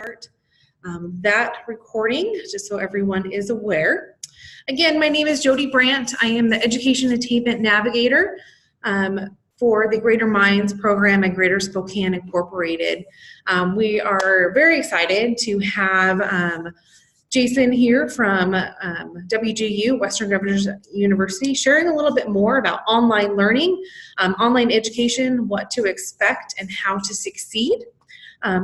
start that recording just so everyone is aware. Again, my name is Jody Brandt. I am the Education Attainment Navigator for the Greater Minds program at Greater Spokane Incorporated. We are very excited to have Jason here from WGU, Western Governors University, sharing a little bit more about online learning, online education, what to expect, and how to succeed.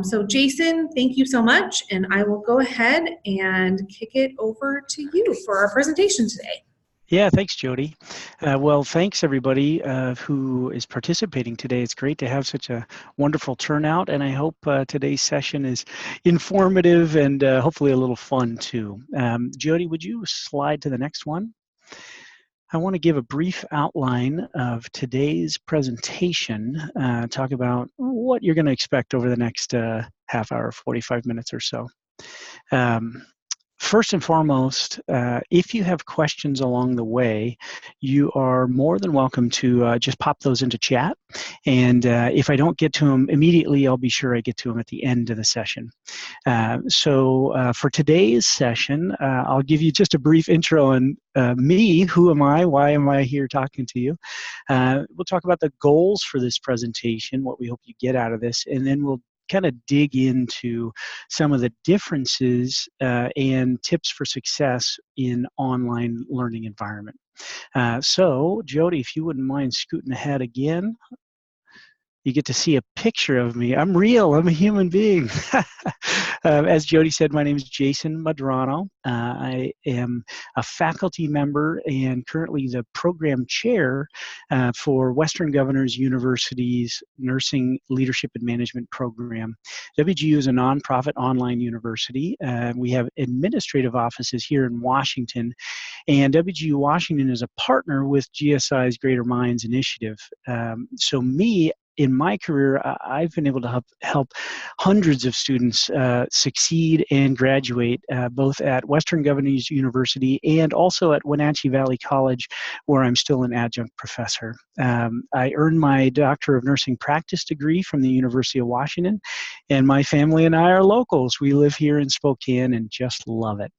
So Jason, thank you so much, and I will go ahead and kick it over to you for our presentation today. Yeah, thanks, Jody. Well, thanks everybody who is participating today. It's great to have such a wonderful turnout, and I hope today's session is informative and hopefully a little fun too. Jody, would you slide to the next one? I want to give a brief outline of today's presentation, talk about what you're going to expect over the next half hour, 45 minutes or so. First and foremost, if you have questions along the way, you are more than welcome to just pop those into chat. And if I don't get to them immediately, I'll be sure I get to them at the end of the session. So for today's session, I'll give you just a brief intro on me. Who am I? Why am I here talking to you? We'll talk about the goals for this presentation, what we hope you get out of this, and then we'll kind of dig into some of the differences and tips for success in online learning environment. So Jody, if you wouldn't mind scooting ahead again, you get to see a picture of me. I'm real, I'm a human being. As Jody said, my name is Jason Madrano. I am a faculty member and currently the program chair for Western Governors University's Nursing Leadership and Management Program. WGU is a nonprofit online university. We have administrative offices here in Washington, and WGU Washington is a partner with GSI's Greater Minds initiative. In my career, I've been able to help hundreds of students succeed and graduate, both at Western Governors University and also at Wenatchee Valley College, where I'm still an adjunct professor. I earned my Doctor of Nursing Practice degree from the University of Washington, and my family and I are locals. We live here in Spokane and just love it.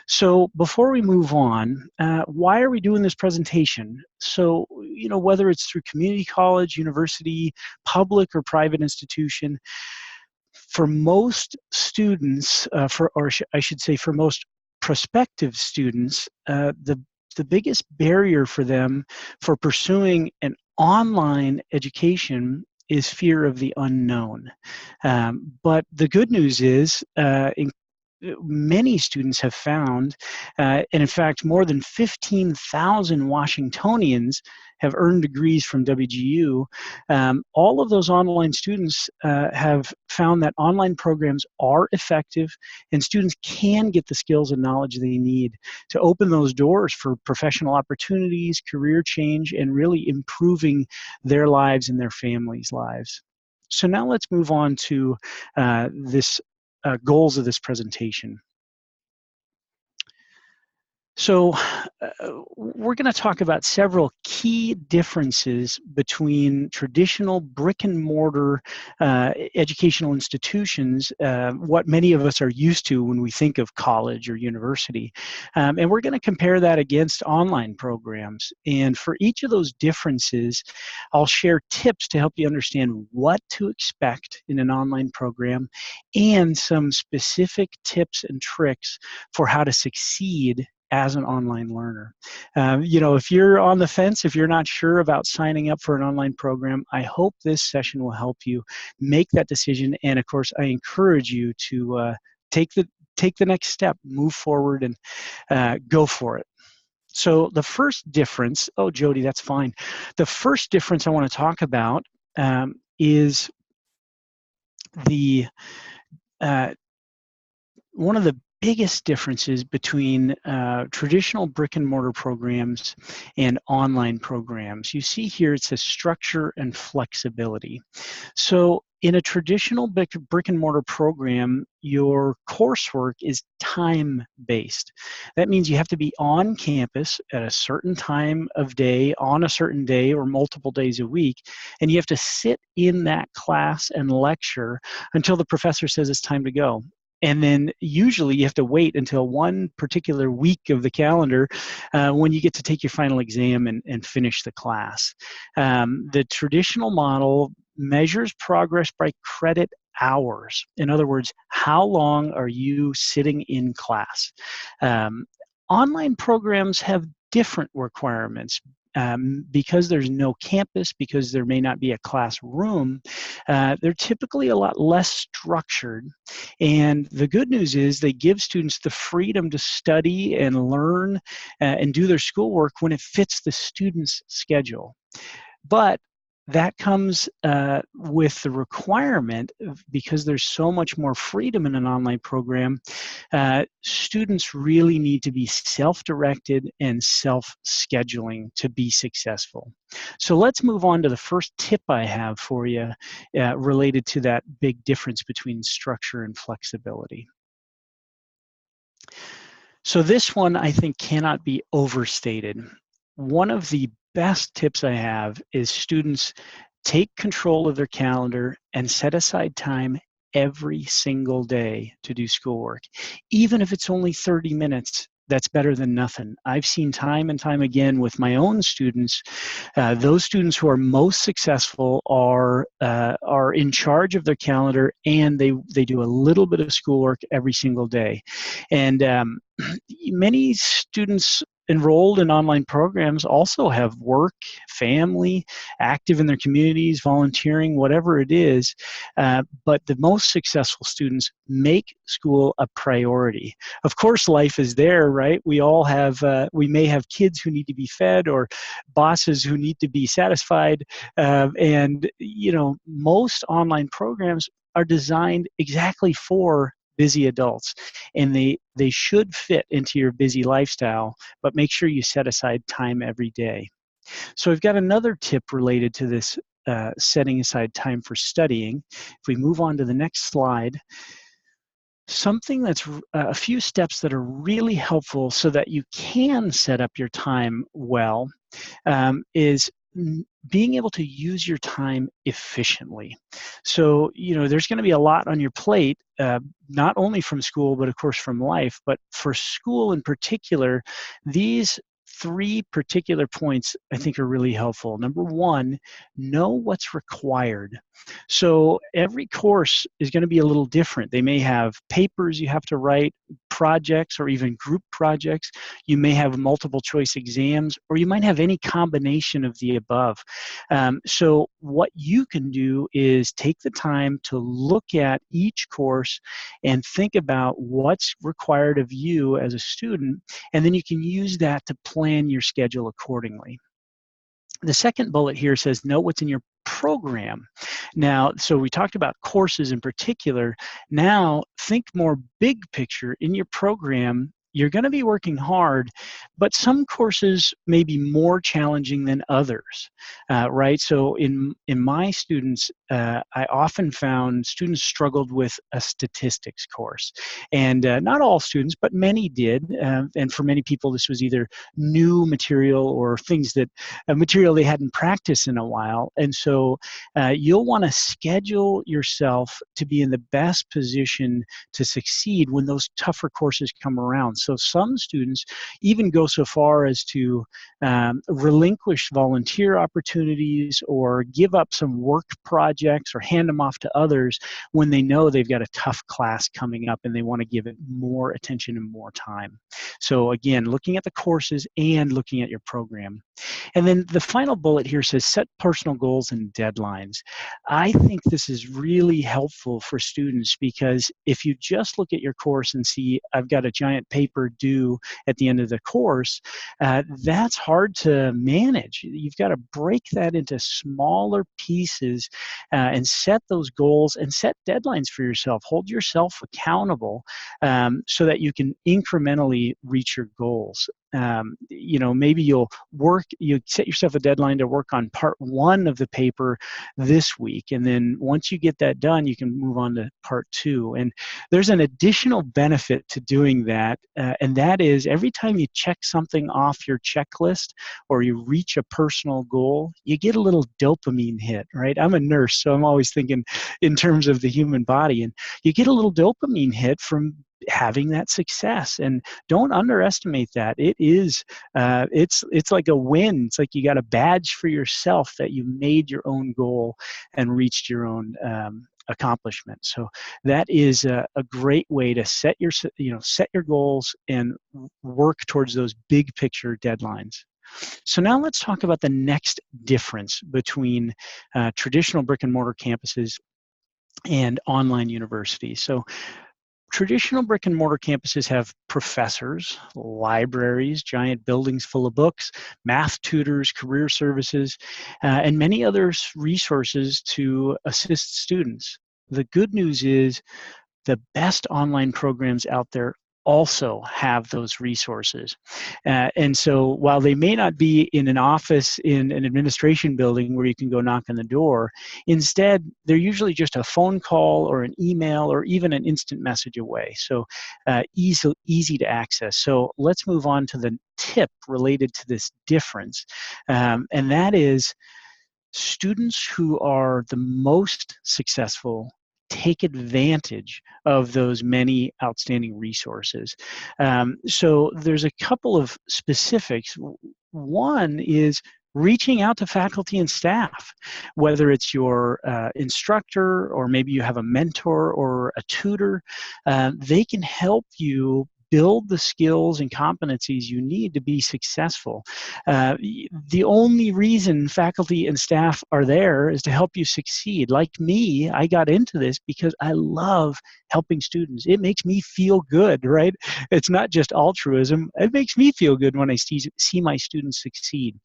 So before we move on, why are we doing this presentation? So, you know, whether it's through community college, university, public or private institution, for most students, I should say for most prospective students, the biggest barrier for them for pursuing an online education is fear of the unknown. But the good news is, many students have found, and in fact, more than 15,000 Washingtonians have earned degrees from WGU. All of those online students have found that online programs are effective, and students can get the skills and knowledge they need to open those doors for professional opportunities, career change, and really improving their lives and their families' lives. So now let's move on to this goals of this presentation. So we're going to talk about several key differences between traditional brick-and-mortar educational institutions, what many of us are used to when we think of college or university. And we're going to compare that against online programs. And for each of those differences, I'll share tips to help you understand what to expect in an online program and some specific tips and tricks for how to succeed as an online learner. You know, if you're on the fence, if you're not sure about signing up for an online program, I hope this session will help you make that decision. And of course, I encourage you to take the next step, move forward, and go for it. So the first difference, oh, Jody, that's fine. The first difference I want to talk about is one of the biggest differences between traditional brick and mortar programs and online programs. You see here it says structure and flexibility. So in a traditional brick and mortar program, your coursework is time-based. That means you have to be on campus at a certain time of day, on a certain day, or multiple days a week, and you have to sit in that class and lecture until the professor says it's time to go. And then usually you have to wait until one particular week of the calendar when you get to take your final exam and finish the class. The traditional model measures progress by credit hours. In other words, how long are you sitting in class? Online programs have different requirements. Because there's no campus, because there may not be a classroom, they're typically a lot less structured. And the good news is they give students the freedom to study and learn and do their schoolwork when it fits the student's schedule. But that comes with the requirement because there's so much more freedom in an online program, students really need to be self-directed and self-scheduling to be successful. So let's move on to the first tip I have for you related to that big difference between structure and flexibility. So this one I think cannot be overstated. One of the best tips I have is students take control of their calendar and set aside time every single day to do schoolwork. Even if it's only 30 minutes, that's better than nothing. I've seen time and time again with my own students, those students who are most successful are in charge of their calendar, and they do a little bit of schoolwork every single day. And many students enrolled in online programs also have work, family, active in their communities, volunteering, whatever it is. But the most successful students make school a priority. Of course, life is there, right? We all have, we may have kids who need to be fed or bosses who need to be satisfied. And, you know, most online programs are designed exactly for busy adults, and they should fit into your busy lifestyle, but make sure you set aside time every day. So I've got another tip related to this setting aside time for studying. If we move on to the next slide, something that's a few steps that are really helpful so that you can set up your time well is being able to use your time efficiently. So, you know, there's going to be a lot on your plate, not only from school, but of course from life. But for school in particular, these three particular points I think are really helpful. Number one, know what's required. So every course is going to be a little different. They may have papers you have to write, projects, or even group projects. You may have multiple choice exams, or you might have any combination of the above. So what you can do is take the time to look at each course and think about what's required of you as a student, and then you can use that to plan your schedule accordingly. The second bullet here says, know what's in your program. Now, so we talked about courses in particular. Now, think more big picture. In your program, you're going to be working hard, but some courses may be more challenging than others, right? So in my students, I often found students struggled with a statistics course. And not all students, but many did. And for many people, this was either new material or things that, material they hadn't practiced in a while. And so you'll want to schedule yourself to be in the best position to succeed when those tougher courses come around. So some students even go so far as to relinquish volunteer opportunities or give up some work projects or hand them off to others when they know they've got a tough class coming up and they want to give it more attention and more time. So again, looking at the courses and looking at your program. And then the final bullet here says set personal goals and deadlines. I think this is really helpful for students because if you just look at your course and see, I've got a giant paper paper due at the end of the course, that's hard to manage. You've got to break that into smaller pieces and set those goals and set deadlines for yourself. Hold yourself accountable so that you can incrementally reach your goals. Maybe you set yourself a deadline to work on part 1 of the paper this week, and then once you get that done, you can move on to part 2. And there's an additional benefit to doing that, and that is every time you check something off your checklist or you reach a personal goal, you get a little dopamine hit, right? I'm a nurse, so I'm always thinking in terms of the human body, and you get a little dopamine hit from having that success. And don't underestimate that. It's like a win. It's like you got a badge for yourself that you made your own goal and reached your own accomplishment. So that is a great way to set your goals and work towards those big picture deadlines. So now let's talk about the next difference between traditional brick and mortar campuses and online universities. So traditional brick and mortar campuses have professors, libraries, giant buildings full of books, math tutors, career services, and many other resources to assist students. The good news is the best online programs out there also have those resources. And so while they may not be in an office in an administration building where you can go knock on the door, instead, they're usually just a phone call or an email or even an instant message away. So easy to access. So let's move on to the tip related to this difference. And that is students who are the most successful take advantage of those many outstanding resources. So there's a couple of specifics. One is reaching out to faculty and staff, whether it's your instructor or maybe you have a mentor or a tutor. They can help you build the skills and competencies you need to be successful. The only reason faculty and staff are there is to help you succeed. Like me, I got into this because I love helping students. It makes me feel good, right? It's not just altruism. It makes me feel good when I see my students succeed.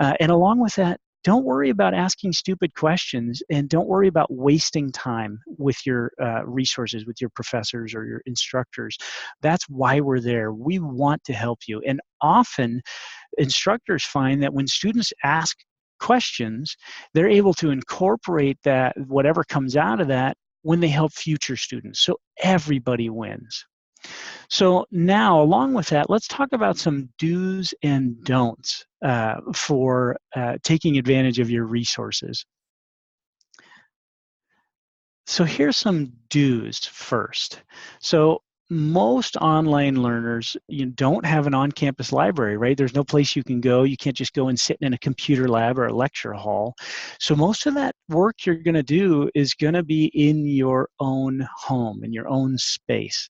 And along with that, don't worry about asking stupid questions, and don't worry about wasting time with your resources, with your professors or your instructors. That's why we're there. We want to help you. And often, instructors find that when students ask questions, they're able to incorporate that, whatever comes out of that, when they help future students. So everybody wins. So now, along with that, let's talk about some do's and don'ts for taking advantage of your resources. So here's some do's first. So most online learners, you don't have an on-campus library, right? There's no place you can go. You can't just go and sit in a computer lab or a lecture hall. So most of that work you're going to do is going to be in your own home, in your own space.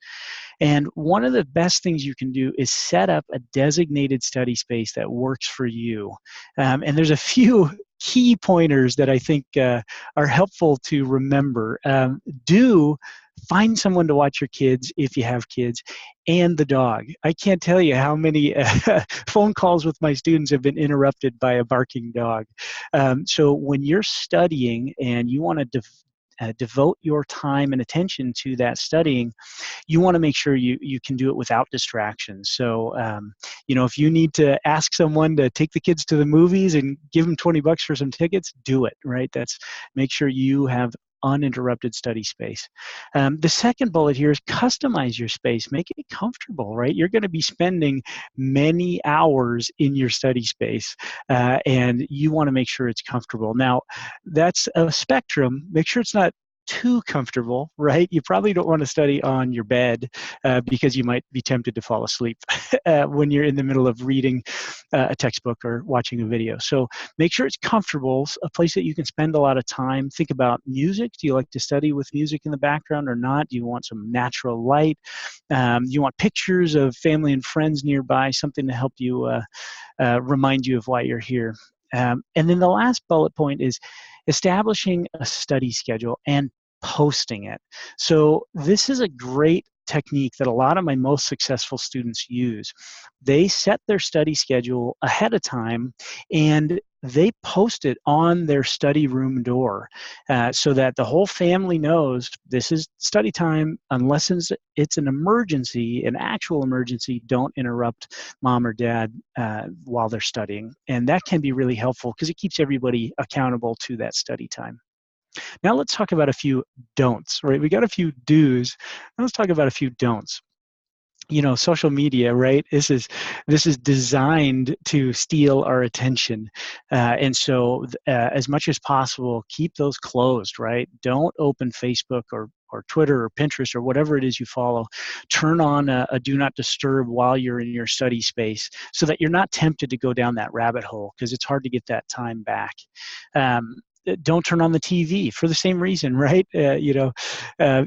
And one of the best things you can do is set up a designated study space that works for you. And there's a few key pointers that I think are helpful to remember. Find someone to watch your kids if you have kids, and the dog. I can't tell you how many phone calls with my students have been interrupted by a barking dog. So when you're studying and you want to devote your time and attention to that studying, you want to make sure you can do it without distractions. So, if you need to ask someone to take the kids to the movies and give them $20 for some tickets, do it, right? Make sure you have uninterrupted study space. The second bullet here is customize your space. Make it comfortable, right? You're going to be spending many hours in your study space, and you want to make sure it's comfortable. Now, that's a spectrum. Make sure it's not too comfortable, right? You probably don't want to study on your bed because you might be tempted to fall asleep when you're in the middle of reading a textbook or watching a video. So make sure it's comfortable, a place that you can spend a lot of time. Think about music. Do you like to study with music in the background or not? Do you want some natural light? You want pictures of family and friends nearby, something to help you remind you of why you're here. And then the last bullet point is establishing a study schedule and posting it. So this is a great technique that a lot of my most successful students use. They set their study schedule ahead of time, and they post it on their study room door so that the whole family knows this is study time. Unless it's an emergency, an actual emergency, don't interrupt mom or dad while they're studying. And that can be really helpful because it keeps everybody accountable to that study time. Now let's talk about a few don'ts, right? We got a few do's. Now let's talk about a few don'ts. Social media, right? This is designed to steal our attention, and so as much as possible, keep those closed, right? Don't open Facebook or Twitter or Pinterest or whatever it is you follow. Turn on a do not disturb while you're in your study space, so that you're not tempted to go down that rabbit hole, because it's hard to get that time back. Don't turn on the TV for the same reason, right?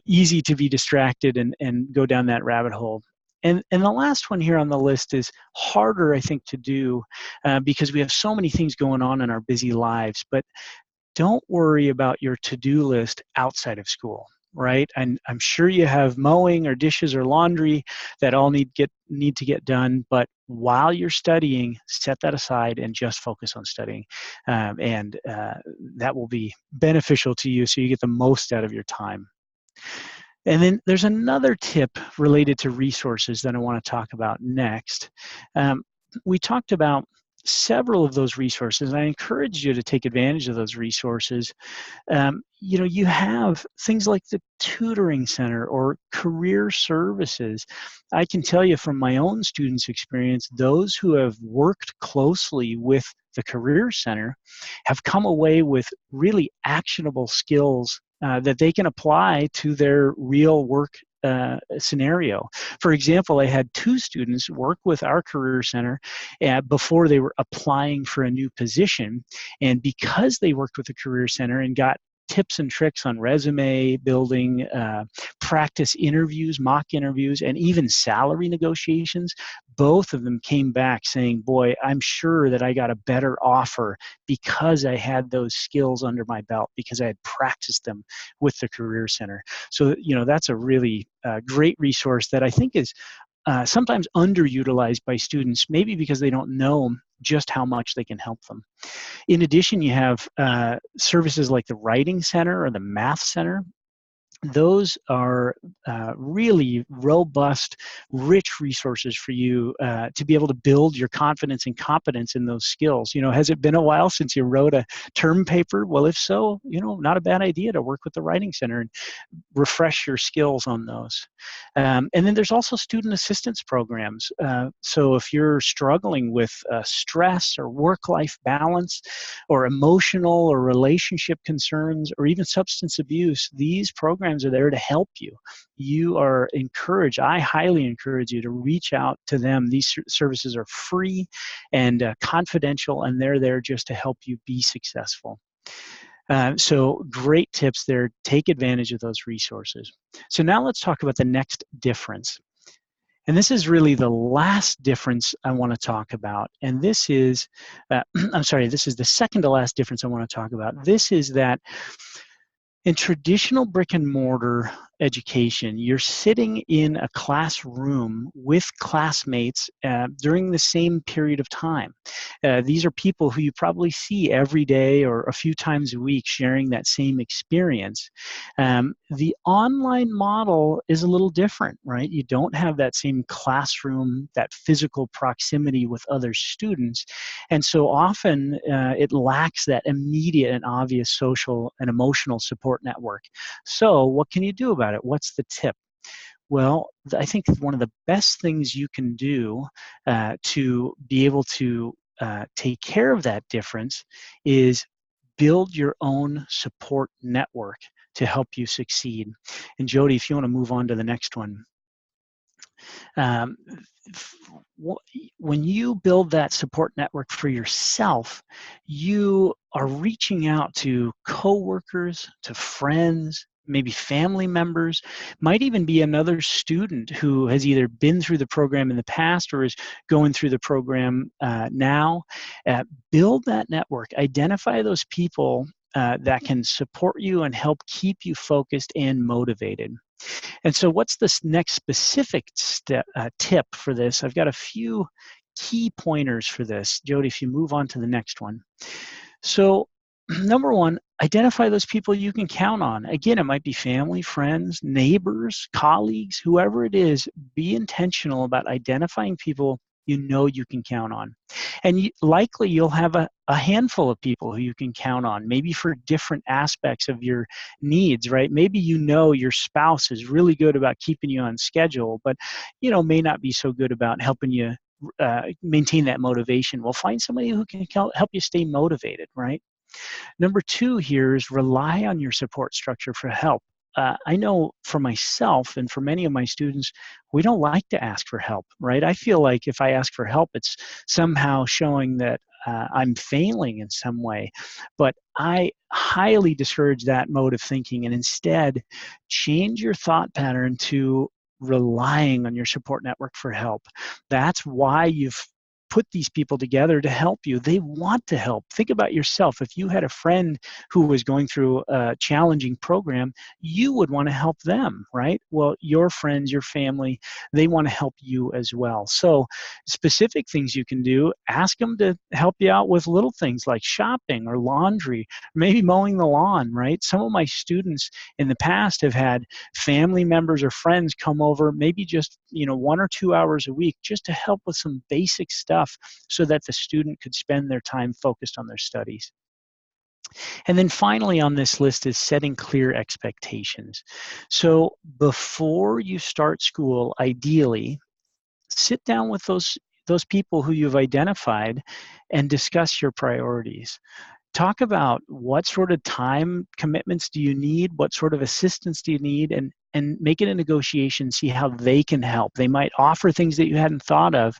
Easy to be distracted and go down that rabbit hole. And the last one here on the list is harder, I think, to do because we have so many things going on in our busy lives. But don't worry about your to-do list outside of school, right? And I'm sure you have mowing or dishes or laundry that all need to get done. But while you're studying, set that aside and just focus on studying. And that will be beneficial to you, so you get the most out of your time. And then there's another tip related to resources that I want to talk about next. We talked about several of those resources, and I encourage you to take advantage of those resources. You have things like the tutoring center or career services. I can tell you from my own students' experience, those who have worked closely with the career center have come away with really actionable skills that they can apply to their real work scenario. For example, I had 2 students work with our career center before they were applying for a new position. And because they worked with the career center and got tips and tricks on resume building, practice interviews, mock interviews, and even salary negotiations, both of them came back saying, boy, I'm sure that I got a better offer because I had those skills under my belt, because I had practiced them with the career center. So, that's a really great resource that I think is sometimes underutilized by students, maybe because they don't know just how much they can help them. In addition, you have services like the Writing Center or the Math Center. Those are really robust, rich resources for you to be able to build your confidence and competence in those skills. Has it been a while since you wrote a term paper? Well, if so, not a bad idea to work with the Writing Center and refresh your skills on those. And then there's also student assistance programs. So if you're struggling with stress or work-life balance or emotional or relationship concerns or even substance abuse, these programs are there to help you. You are encouraged, I highly encourage you to reach out to them. These services are free and confidential, and they're there just to help you be successful. So great tips there. Take advantage of those resources. So now let's talk about the next difference. And this is really the last difference I want to talk about. And this is, this is the second to last difference I want to talk about. This is that in traditional brick and mortar education, you're sitting in a classroom with classmates during the same period of time. These are people who you probably see every day or a few times a week sharing that same experience. The online model is a little different, right? You don't have that same classroom, that physical proximity with other students. And so often it lacks that immediate and obvious social and emotional support network. So what can you do about it? What's the tip? Well, I think one of the best things you can do to be able to take care of that difference is build your own support network to help you succeed. And Jody, if you want to move on to the next one. When you build that support network for yourself, you are reaching out to coworkers, to friends, maybe family members, might even be another student who has either been through the program in the past or is going through the program now. Build that network. Identify those people that can support you and help keep you focused and motivated. And so what's this next specific tip for this? I've got a few key pointers for this. Jody, if you move on to the next one. So number one, identify those people you can count on. Again, it might be family, friends, neighbors, colleagues, whoever it is. Be intentional about identifying people you know you can count on. And likely you'll have a handful of people who you can count on, maybe for different aspects of your needs, right? Maybe you know your spouse is really good about keeping you on schedule, but may not be so good about helping you maintain that motivation. Well, find somebody who can help you stay motivated, right? Number two here is rely on your support structure for help. I know for myself and for many of my students, we don't like to ask for help, right? I feel like if I ask for help, it's somehow showing that I'm failing in some way. But I highly discourage that mode of thinking, and instead change your thought pattern to relying on your support network for help. That's why you've put these people together to help you. They want to help. Think about yourself. If you had a friend who was going through a challenging program, you would want to help them, right? Well, your friends, your family, they want to help you as well. So specific things you can do, ask them to help you out with little things like shopping or laundry, maybe mowing the lawn, right? Some of my students in the past have had family members or friends come over, maybe just 1 or 2 hours a week, just to help with some basic stuff so that the student could spend their time focused on their studies. And then finally on this list is setting clear expectations. So before you start school, ideally, sit down with those people who you've identified and discuss your priorities. Talk about what sort of time commitments do you need, what sort of assistance do you need, and make it a negotiation, see how they can help. They might offer things that you hadn't thought of,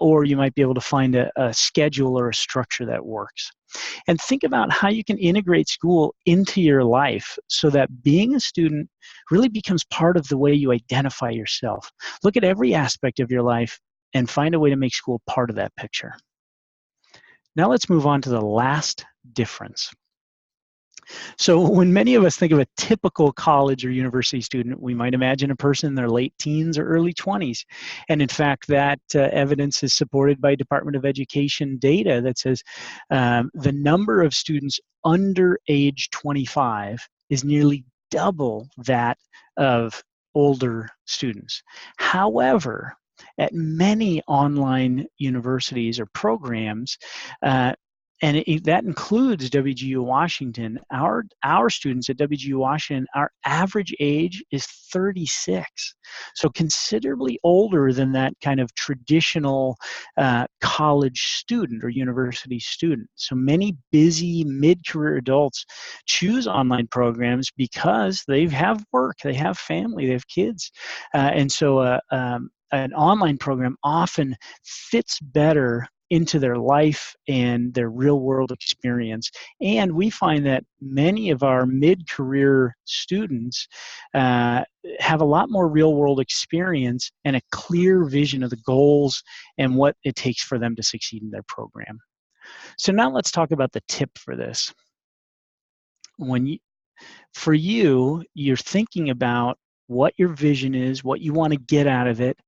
or you might be able to find a schedule or a structure that works. And think about how you can integrate school into your life so that being a student really becomes part of the way you identify yourself. Look at every aspect of your life and find a way to make school part of that picture. Now let's move on to the last difference. So when many of us think of a typical college or university student, we might imagine a person in their late teens or early 20s. And in fact, that evidence is supported by Department of Education data that says the number of students under age 25 is nearly double that of older students. However, at many online universities or programs, that includes WGU Washington. Our students at WGU Washington, our average age is 36. So considerably older than that kind of traditional college student or university student. So many busy mid-career adults choose online programs because they have work, they have family, they have kids. And so an online program often fits better into their life and their real world experience. And we find that many of our mid-career students have a lot more real world experience and a clear vision of the goals and what it takes for them to succeed in their program. So now let's talk about the tip for this. For you, you're thinking about what your vision is, what you want to get out of it.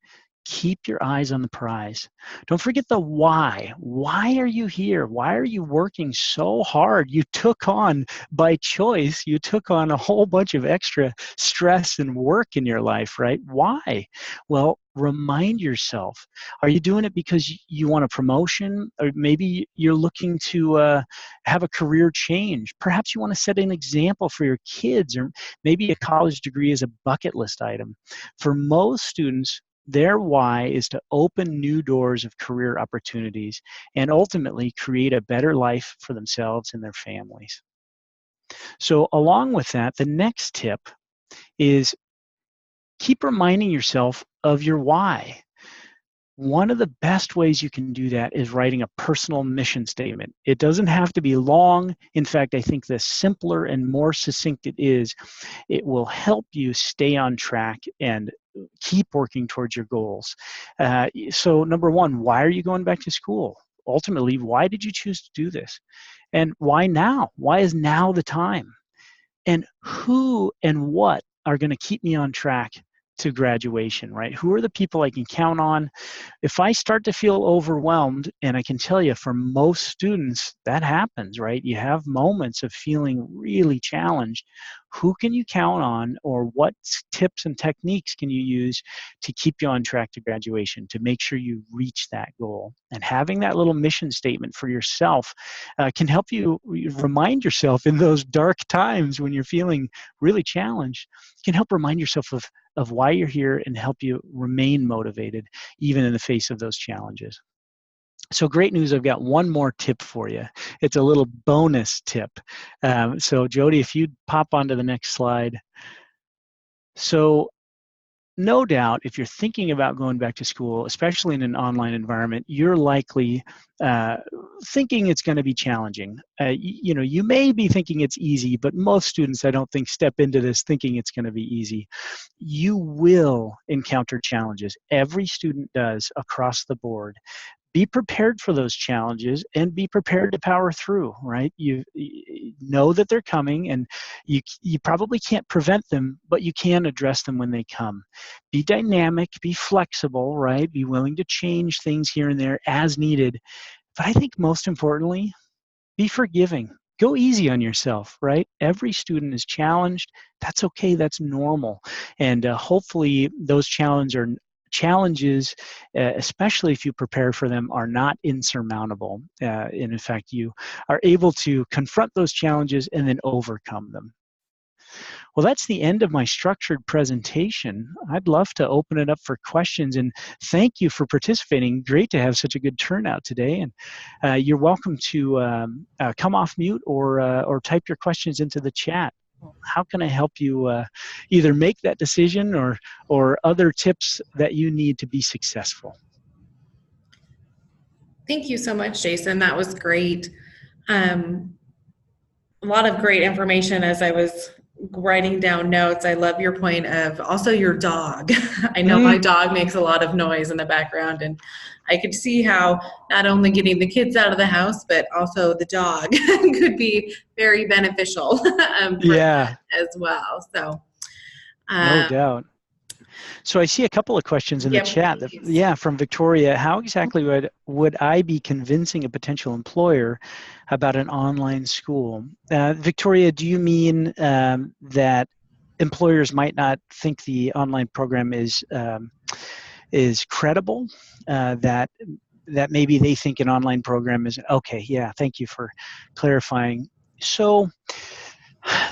Keep your eyes on the prize. Don't forget the why. Why are you here? Why are you working so hard? You took on, by choice, you took on a whole bunch of extra stress and work in your life, right? Why? Well, remind yourself. Are you doing it because you want a promotion? Or maybe you're looking to have a career change. Perhaps you want to set an example for your kids, or maybe a college degree is a bucket list item. For most students, their why is to open new doors of career opportunities and ultimately create a better life for themselves and their families. So along with that, the next tip is keep reminding yourself of your why. One of the best ways you can do that is writing a personal mission statement. It doesn't have to be long. In fact, I think the simpler and more succinct it is, it will help you stay on track and keep working towards your goals. So number one, why are you going back to school? Ultimately, why did you choose to do this? And why now? Why is now the time? And who and what are going to keep me on track to graduation, right? Who are the people I can count on? If I start to feel overwhelmed, and I can tell you for most students, that happens, right? You have moments of feeling really challenged. Who can you count on, or what tips and techniques can you use to keep you on track to graduation, to make sure you reach that goal? And having that little mission statement for yourself can help you remind yourself in those dark times when you're feeling really challenged, can help remind yourself of why you're here and help you remain motivated even in the face of those challenges. So great news, I've got one more tip for you. It's a little bonus tip. So Jody, if you'd pop onto the next slide. So no doubt, if you're thinking about going back to school, especially in an online environment, you're likely thinking it's going to be challenging. You may be thinking it's easy, but most students, I don't think, step into this thinking it's going to be easy. You will encounter challenges. Every student does across the board. Be prepared for those challenges and be prepared to power through, right? You know that they're coming, and you probably can't prevent them, but you can address them when they come. Be dynamic, be flexible, right? Be willing to change things here and there as needed. But I think most importantly, be forgiving. Go easy on yourself, right? Every student is challenged. That's okay, that's normal. And hopefully those challenges, especially if you prepare for them, are not insurmountable. And in fact, you are able to confront those challenges and then overcome them. Well, that's the end of my structured presentation. I'd love to open it up for questions, and thank you for participating. Great to have such a good turnout today. And you're welcome to come off mute or type your questions into the chat. How can I help you either make that decision or other tips that you need to be successful? Thank you so much, Jason. That was great. A lot of great information as I was writing down notes. I love your point of also your dog. I know my dog makes a lot of noise in the background, and I could see how not only getting the kids out of the house, but also the dog could be very beneficial as well. So, no doubt. So I see a couple of questions in the chat. From Victoria. How exactly would I be convincing a potential employer about an online school? Victoria, do you mean that employers might not think the online program is credible? That maybe they think an online program is okay? Yeah, thank you for clarifying. So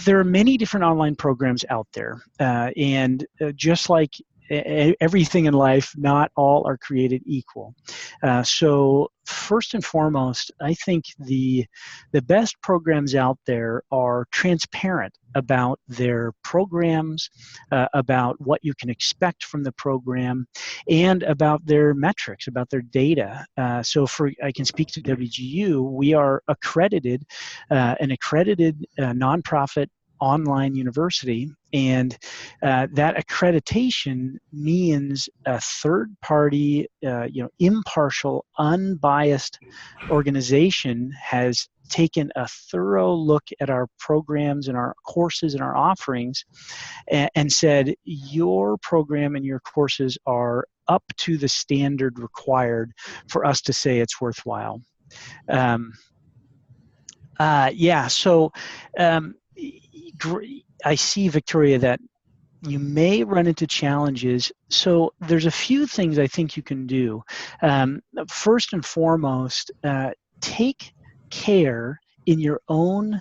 there are many different online programs out there, and just like everything in life, not all are created equal. So first and foremost, I think the best programs out there are transparent about their programs, about what you can expect from the program, and about their metrics, about their data. So I can speak to WGU. We are accredited, an accredited nonprofit online university, and that accreditation means a third-party, impartial, unbiased organization has taken a thorough look at our programs and our courses and our offerings and said, your program and your courses are up to the standard required for us to say it's worthwhile. I see, Victoria, that you may run into challenges. So there's a few things I think you can do. First and foremost, take care in your own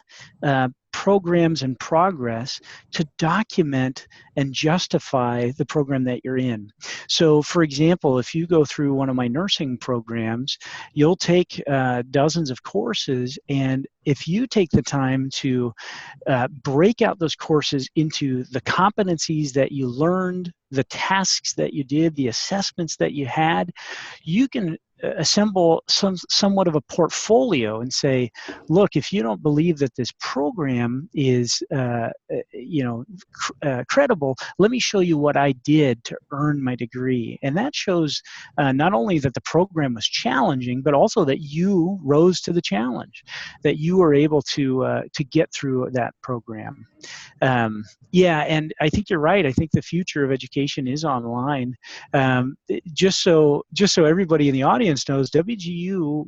programs and progress to document and justify the program that you're in. So for example, if you go through one of my nursing programs, you'll take dozens of courses, and if you take the time to break out those courses into the competencies that you learned, the tasks that you did, the assessments that you had, you can assemble somewhat of a portfolio and say, look, if you don't believe that this program is credible, let me show you what I did to earn my degree. And that shows not only that the program was challenging, but also that you rose to the challenge, that you were able to get through that program. Yeah, and I think you're right. I think the future of education is online. Just so everybody in the audience knows, WGU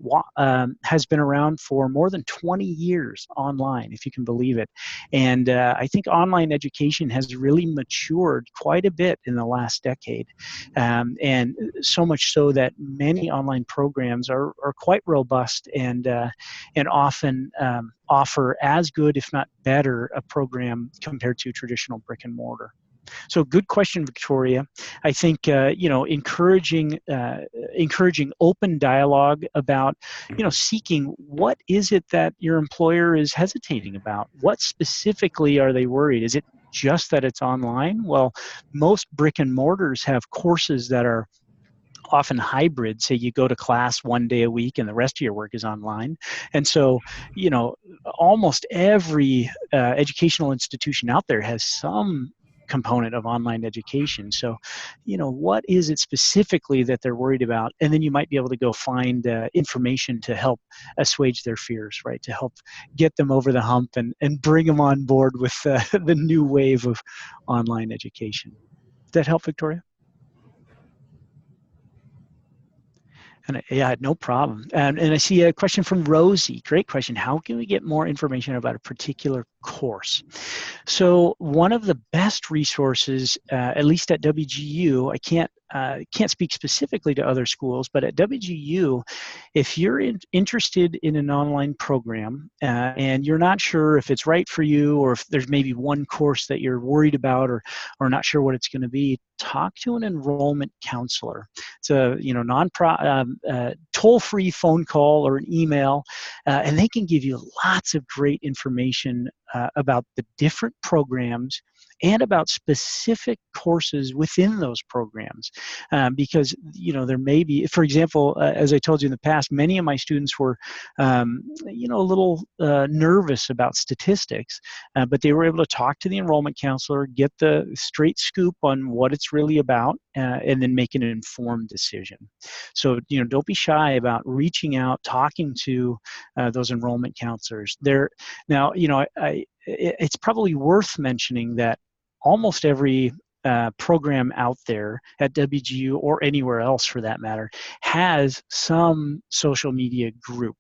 has been around for more than 20 years online, if you can believe it. And I think online education has really matured quite a bit in the last decade, and so much so that many online programs are quite robust and often offer as good, if not better, a program compared to traditional brick and mortar. So good question, Victoria. I think encouraging open dialogue about seeking what is it that your employer is hesitating about. What specifically are they worried? Is it just that it's online? Well, most brick and mortars have courses that are often hybrid. Say you go to class one day a week and the rest of your work is online. And so, almost every educational institution out there has some component of online education. So, what is it specifically that they're worried about? And then you might be able to go find information to help assuage their fears, right? To help get them over the hump and bring them on board with the new wave of online education. Does that help, Victoria? And yeah, no problem. And I see a question from Rosie. Great question. How can we get more information about a particular course? So one of the best resources, at least at WGU, I can't speak specifically to other schools, but at WGU, if you're interested in an online program and you're not sure if it's right for you, or if there's maybe one course that you're worried about or not sure what it's going to be, talk to an enrollment counselor. It's a toll-free phone call or an email, and they can give you lots of great information about the different programs and about specific courses within those programs, because there may be, for example, as I told you in the past, many of my students were a little nervous about statistics, but they were able to talk to the enrollment counselor, get the straight scoop on what it's really about, and then make an informed decision. So don't be shy about reaching out, talking to those enrollment counselors. Now, it's probably worth mentioning that almost every program out there at WGU or anywhere else for that matter has some social media group.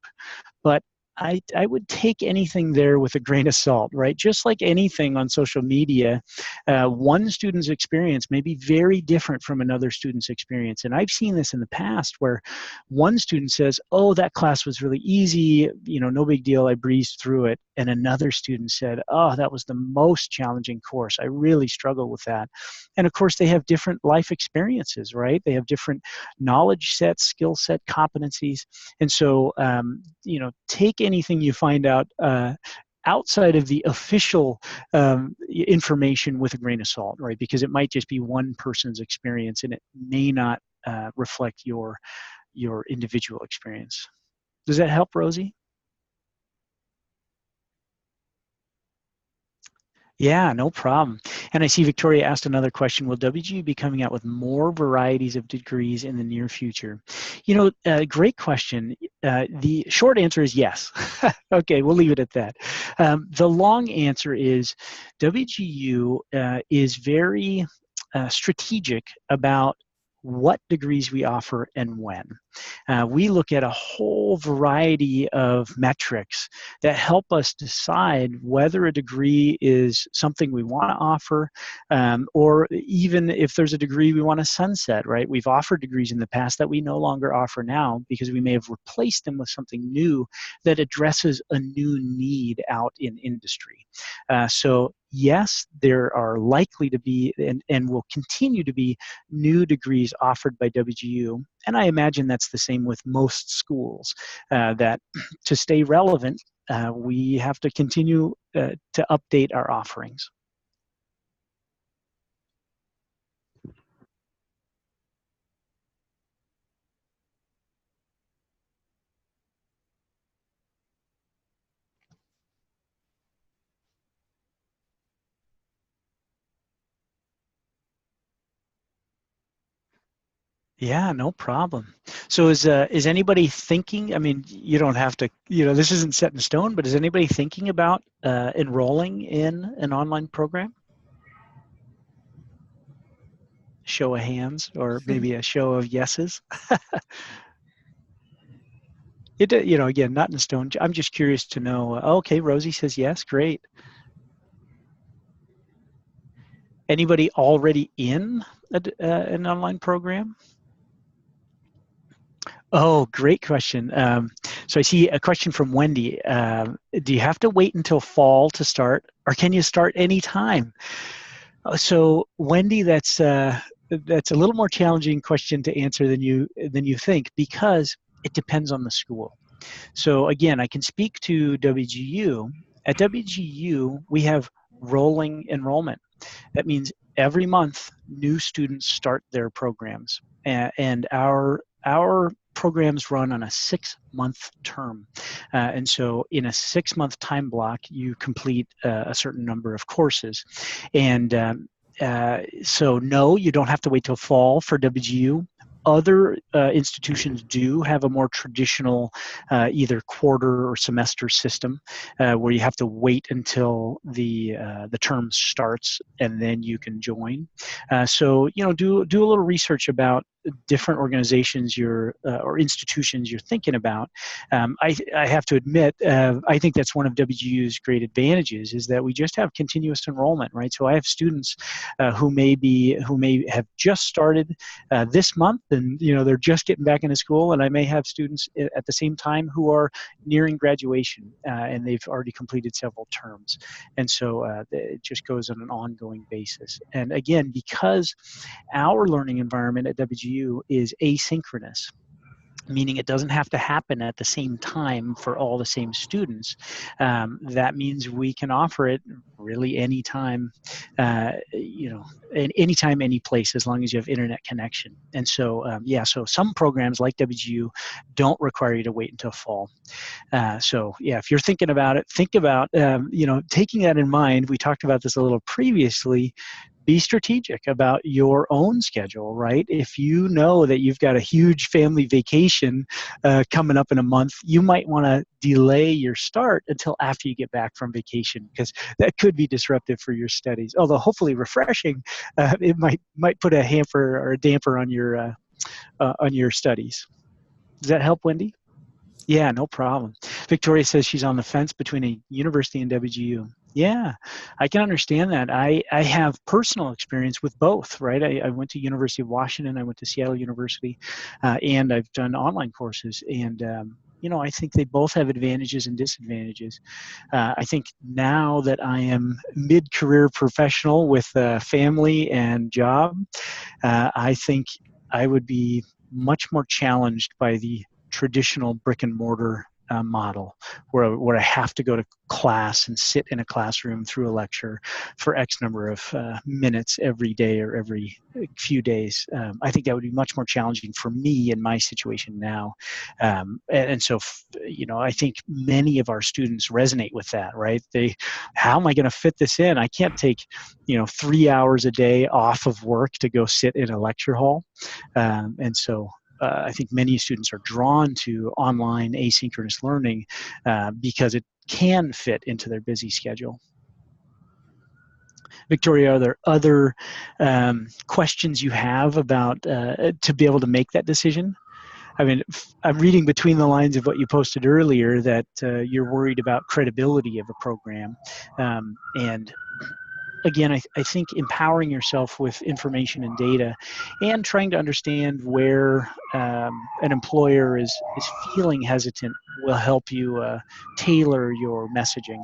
But I would take anything there with a grain of salt, right? Just like anything on social media, one student's experience may be very different from another student's experience. And I've seen this in the past where one student says, oh, that class was really easy, no big deal, I breezed through it. And another student said, oh, that was the most challenging course. I really struggled with that. And of course, they have different life experiences, right? They have different knowledge sets, skill set, competencies. And so, take anything you find out outside of the official information with a grain of salt, right? Because it might just be one person's experience and it may not reflect your individual experience. Does that help, Rosie? Yeah, no problem. And I see Victoria asked another question. Will WGU be coming out with more varieties of degrees in the near future? Great question. The short answer is yes. Okay, we'll leave it at that. The long answer is WGU is very strategic about what degrees we offer and when. We look at a whole variety of metrics that help us decide whether a degree is something we want to offer, or even if there's a degree we want to sunset, right? We've offered degrees in the past that we no longer offer now because we may have replaced them with something new that addresses a new need out in industry. So yes, there are likely to be and will continue to be new degrees offered by WGU. And I imagine that's the same with most schools, that to stay relevant, we have to continue to update our offerings. Yeah, no problem. So is anybody thinking, I mean, you don't have to, this isn't set in stone, but is anybody thinking about enrolling in an online program? Show of hands, or maybe a show of yeses. Again, not in stone. I'm just curious to know. Okay, Rosie says yes. Great. Anybody already in an online program? Oh, great question. So I see a question from Wendy. Do you have to wait until fall to start, or can you start anytime? So Wendy, that's a little more challenging question to answer than you think, because it depends on the school. So again, I can speak to WGU. At WGU, we have rolling enrollment. That means every month new students start their programs, and our programs run on a 6-month term, and so in a 6-month time block, you complete a certain number of courses, and so no, you don't have to wait till fall for WGU. Other institutions do have a more traditional either quarter or semester system where you have to wait until the term starts and then you can join. So do a little research about different organizations or institutions you're thinking about. I have to admit, I think that's one of WGU's great advantages, is that we just have continuous enrollment, right? So I have students who may have just started this month, and they're just getting back into school, and I may have students at the same time who are nearing graduation, and they've already completed several terms, and so it just goes on an ongoing basis. And again, because our learning environment at WGU is asynchronous, meaning it doesn't have to happen at the same time for all the same students. That means we can offer it really anytime, anytime, any place, as long as you have internet connection. And so, so some programs like WGU don't require you to wait until fall. So yeah, if you're thinking about it, think about, taking that in mind. We talked about this a little previously. Be strategic about your own schedule, right? If you know that you've got a huge family vacation coming up in a month, you might want to delay your start until after you get back from vacation, because that could be disruptive for your studies. Although hopefully refreshing, it might put a hamper or a damper on your studies. Does that help, Wendy? Yeah, no problem. Victoria says she's on the fence between a university and WGU. Yeah, I can understand that. I have personal experience with both, right? I went to University of Washington, I went to Seattle University, and I've done online courses. And, I think they both have advantages and disadvantages. I think now that I am mid-career professional with a family and job, I think I would be much more challenged by the traditional brick and mortar model, where I have to go to class and sit in a classroom through a lecture for X number of minutes every day or every few days. I think that would be much more challenging for me in my situation now. And so, I think many of our students resonate with that, right? How am I going to fit this in? I can't take, 3 hours a day off of work to go sit in a lecture hall. And so I think many students are drawn to online asynchronous learning because it can fit into their busy schedule. Victoria, are there other questions you have about to be able to make that decision? I mean, I'm reading between the lines of what you posted earlier that you're worried about credibility of a program. And again, I think empowering yourself with information and data, and trying to understand where an employer is feeling hesitant, will help you tailor your messaging.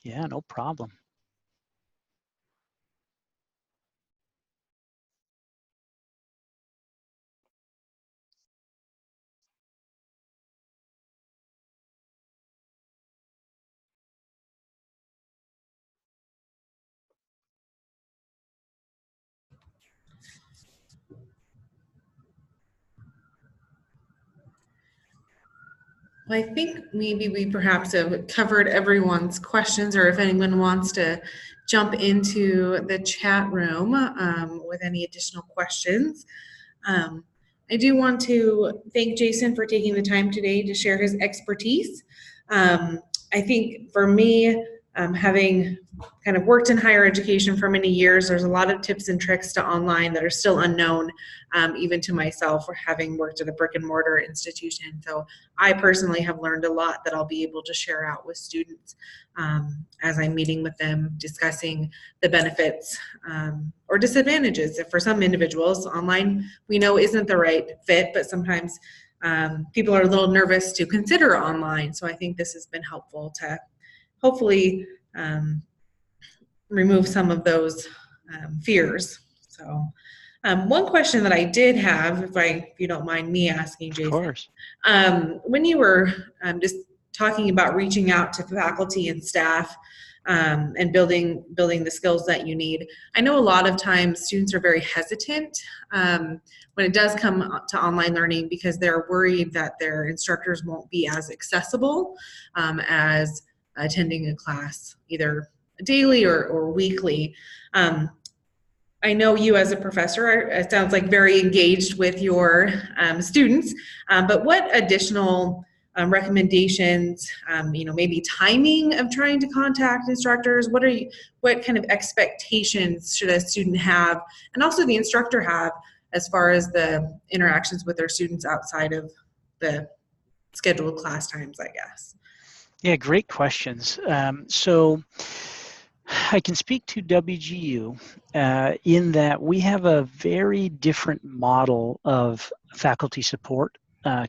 Yeah, no problem. Well, I think maybe we perhaps have covered everyone's questions, or if anyone wants to jump into the chat room with any additional questions. Um, I do want to thank Jason for taking the time today to share his expertise. I think for me, having kind of worked in higher education for many years, there's a lot of tips and tricks to online that are still unknown, even to myself, for having worked at a brick and mortar institution. So I personally have learned a lot that I'll be able to share out with students as I'm meeting with them, discussing the benefits or disadvantages. For some individuals, online we know isn't the right fit, but sometimes people are a little nervous to consider online. So I think this has been helpful to hopefully remove some of those fears. So one question that I did have, if you don't mind me asking, Jason. Of course. When you were just talking about reaching out to faculty and staff and building the skills that you need, I know a lot of times students are very hesitant when it does come to online learning because they're worried that their instructors won't be as accessible as attending a class either daily or weekly. I know you as a professor, it sounds like very engaged with your students, but what additional recommendations, maybe timing of trying to contact instructors, what kind of expectations should a student have, and also the instructor have, as far as the interactions with their students outside of the scheduled class times, I guess? Yeah, great questions. So I can speak to WGU in that we have a very different model of faculty support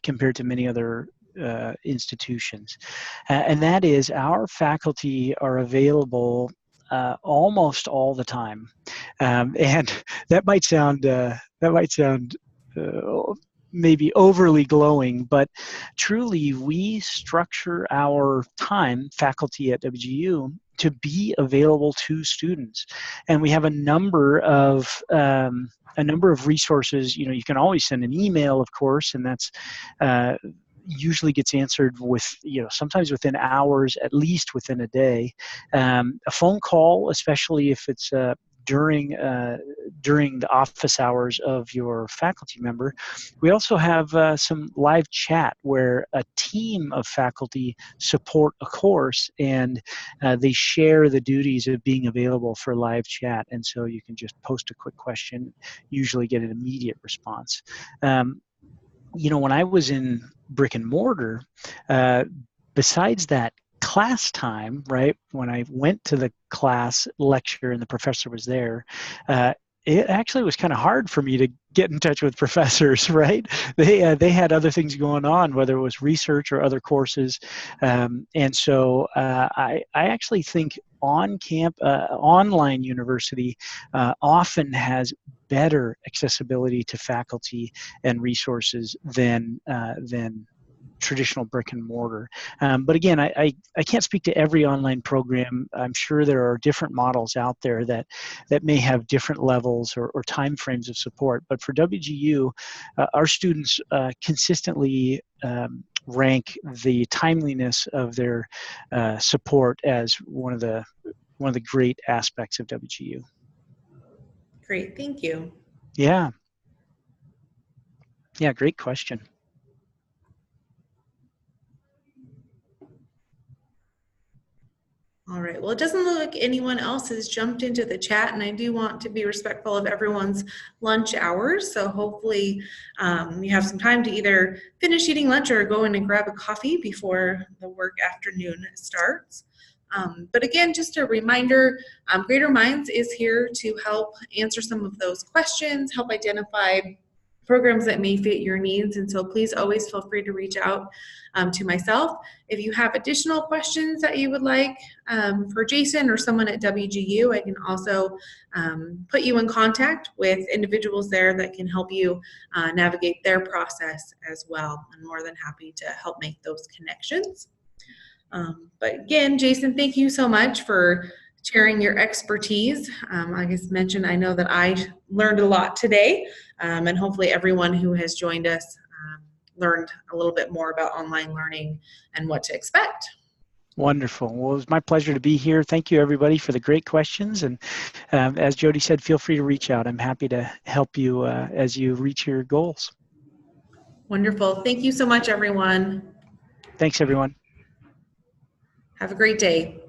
compared to many other institutions. And that is, our faculty are available almost all the time. And that might sound maybe overly glowing, but truly we structure our time, faculty at WGU, to be available to students. And we have a number of resources. You can always send an email, of course, and that's usually gets answered with, sometimes within hours, at least within a day. A phone call, especially if it's during the office hours of your faculty member. We also have some live chat where a team of faculty support a course, and they share the duties of being available for live chat. And so you can just post a quick question, usually get an immediate response. When I was in brick and mortar, besides that class time, right, when I went to the class lecture and the professor was there, it actually was kind of hard for me to get in touch with professors, right? They had other things going on, whether it was research or other courses. And so I actually think online university often has better accessibility to faculty and resources than traditional brick and mortar. But again, I can't speak to every online program. I'm sure there are different models out there that may have different levels or time frames of support. But for WGU, our students consistently rank the timeliness of their support as one of the great aspects of WGU. Great, thank you. Yeah, great question. All right, well, it doesn't look like anyone else has jumped into the chat, and I do want to be respectful of everyone's lunch hours. So hopefully you have some time to either finish eating lunch or go in and grab a coffee before the work afternoon starts. But again, just a reminder, Greater Minds is here to help answer some of those questions, help identify programs that may fit your needs. And so please always feel free to reach out to myself. If you have additional questions that you would like for Jason or someone at WGU, I can also put you in contact with individuals there that can help you navigate their process as well. I'm more than happy to help make those connections. But again, Jason, thank you so much for sharing your expertise. Like I mentioned, I know that I learned a lot today, and hopefully everyone who has joined us learned a little bit more about online learning and what to expect. Wonderful. Well, it was my pleasure to be here. Thank you, everybody, for the great questions. And as Jody said, feel free to reach out. I'm happy to help you as you reach your goals. Wonderful. Thank you so much, everyone. Thanks, everyone. Have a great day.